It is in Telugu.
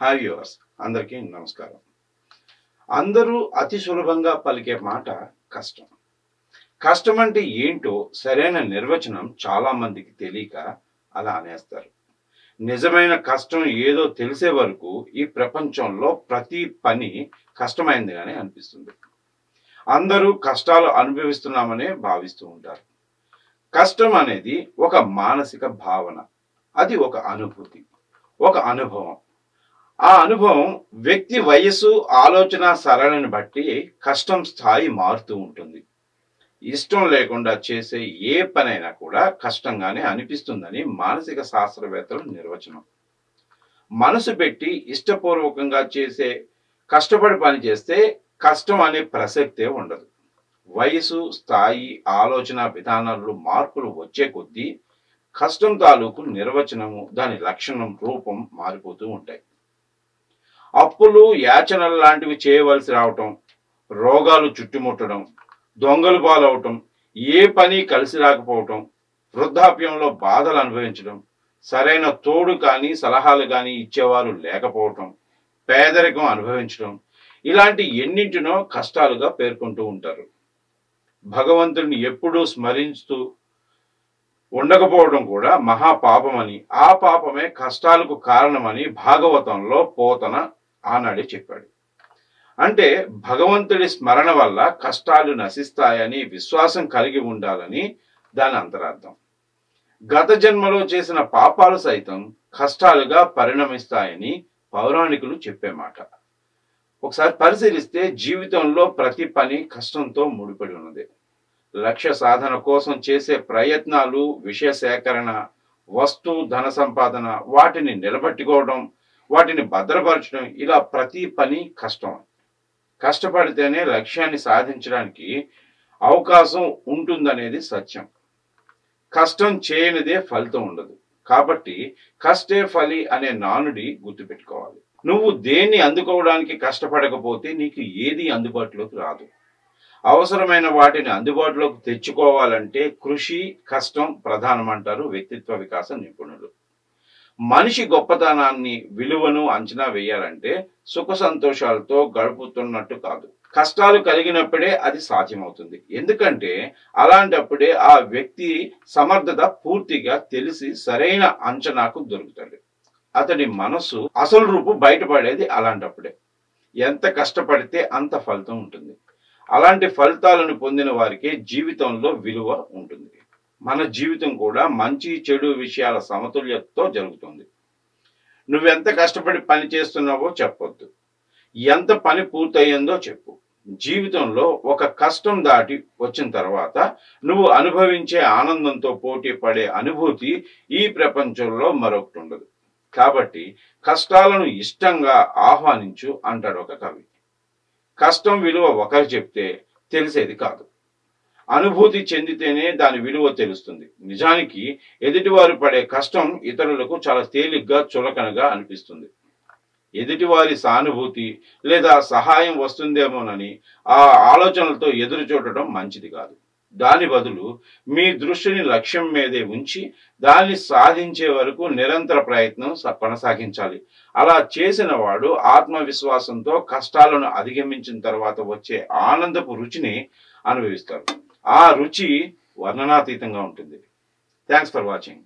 హాయ్ వ్యూవర్స్ అందరికీ నమస్కారం. అందరూ అతి సులభంగా పలికే మాట కష్టం. కష్టం అంటే ఏంటో సరైన నిర్వచనం చాలా మందికి తెలియక అలా అనేస్తారు. నిజమైన కష్టం ఏదో తెలిసే వరకు ఈ ప్రపంచంలో ప్రతి పని కష్టమైందిగానే అనిపిస్తుంది. అందరూ కష్టాలు అనుభవిస్తున్నామనే భావిస్తూ ఉంటారు. కష్టం అనేది ఒక మానసిక భావన, అది ఒక అనుభూతి, ఒక అనుభవం. ఆ అనుభవం వ్యక్తి వయస్సు, ఆలోచన సరళిని బట్టి కష్టం స్థాయి మారుతూ ఉంటుంది. ఇష్టం లేకుండా చేసే ఏ పనైనా కూడా కష్టంగానే అనిపిస్తుందని మానసిక శాస్త్రవేత్తల నిర్వచనం. మనసు పెట్టి ఇష్టపూర్వకంగా చేసే కష్టపడి పని చేస్తే కష్టం అనే ప్రసక్తే ఉండదు. వయసు, స్థాయి, ఆలోచన విధానాల్లో మార్పులు వచ్చే కొద్దీ కష్టం తాలూకు నిర్వచనము, దాని లక్షణం, రూపం మారిపోతూ ఉంటాయి. అప్పులు, యాచనలు లాంటివి చేయవలసి రావటం, రోగాలు చుట్టుముట్టడం, దొంగలు పాలవటం, ఏ పని కలిసి రాకపోవటం, వృద్ధాప్యంలో బాధలు అనుభవించడం, సరైన తోడు కానీ సలహాలు కానీ ఇచ్చేవారు లేకపోవటం, పేదరికం అనుభవించడం, ఇలాంటి ఎన్నింటినో కష్టాలుగా పేర్కొంటూ ఉంటారు. భగవంతుడిని ఎప్పుడూ స్మరిస్తూ ఉండకపోవడం కూడా మహాపాపమని, ఆ పాపమే కష్టాలకు కారణమని భాగవతంలో పోతన ఆనాడే చెప్పాడు. అంటే భగవంతుడి స్మరణ వల్ల కష్టాలు నశిస్తాయని విశ్వాసం కలిగి ఉండాలని దాని అంతరార్థం. గత జన్మలో చేసిన పాపాలు సైతం కష్టాలుగా పరిణమిస్తాయని పౌరాణికులు చెప్పే మాట. ఒకసారి పరిశీలిస్తే జీవితంలో ప్రతి పని కష్టంతో ముడిపడి ఉన్నది. లక్ష్య సాధన కోసం చేసే ప్రయత్నాలు, విషయ సేకరణ, వస్తు ధన సంపాదన, వాటిని నిలబెట్టుకోవడం, వాటిని భద్రపరచడం, ఇలా ప్రతి పని కష్టం. కష్టపడితేనే లక్ష్యాన్ని సాధించడానికి అవకాశం ఉంటుందనేది సత్యం. కష్టం చేయనిదే ఫలితం ఉండదు. కాబట్టి కష్టే ఫలి అనే నానుడి గుర్తుపెట్టుకోవాలి. నువ్వు దేన్ని అందుకోవడానికి కష్టపడకపోతే నీకు ఏది అందుబాటులోకి రాదు. అవసరమైన వాటిని అందుబాటులోకి తెచ్చుకోవాలంటే కృషి, కష్టం ప్రధానమంటారు వ్యక్తిత్వ వికాస నిపుణులు. మనిషి గొప్పతనాన్ని, విలువను అంచనా వేయాలంటే సుఖ సంతోషాలతో గడుపుతున్నట్టు కాదు, కష్టాలు కలిగినప్పుడే అది సాధ్యమవుతుంది. ఎందుకంటే అలాంటప్పుడే ఆ వ్యక్తి సమర్థత పూర్తిగా తెలిసి సరైన అంచనాకు దొరుకుతాడు. అతడి మనస్సు అసలు రూపు బయటపడేది అలాంటప్పుడే. ఎంత కష్టపడితే అంత ఫలితం ఉంటుంది. అలాంటి ఫలితాలను పొందిన వారికి జీవితంలో విలువ ఉంటుంది. మన జీవితం కూడా మంచి చెడు విషయాల సమతుల్యతతో జరుగుతుంది. నువ్వెంత కష్టపడి పని చేస్తున్నావో చెప్పొద్దు, ఎంత పని పూర్తయిందో చెప్పు. జీవితంలో ఒక కష్టం దాటి వచ్చిన తర్వాత నువ్వు అనుభవించే ఆనందంతో పోటీ పడే అనుభూతి ఈ ప్రపంచంలో మరొకటి ఉండదు. కాబట్టి కష్టాలను ఇష్టంగా ఆహ్వానించు అంటాడు ఒక కవి. కష్టం విలువ ఒకరు చెప్తే తెలిసేది కాదు, అనుభూతి చెందితేనే దాని విలువ తెలుస్తుంది. నిజానికి ఎదుటివారు పడే కష్టం ఇతరులకు చాలా తేలిగ్గా, చులకనగా అనిపిస్తుంది. ఎదుటివారి సానుభూతి లేదా సహాయం వస్తుందేమోనని ఆ ఆలోచనలతో ఎదురు చూడటం మంచిది కాదు. దాని బదులు మీ దృష్టిని లక్ష్యం మీదే ఉంచి దాన్ని సాధించే వరకు నిరంతర ప్రయత్నం కొనసాగించాలి. అలా చేసిన వాడు ఆత్మవిశ్వాసంతో కష్టాలను అధిగమించిన తర్వాత వచ్చే ఆనందపు రుచిని అనుభవిస్తారు. ఆ రుచి వర్ణనాతీతంగా ఉంటుంది. Thanks for watching.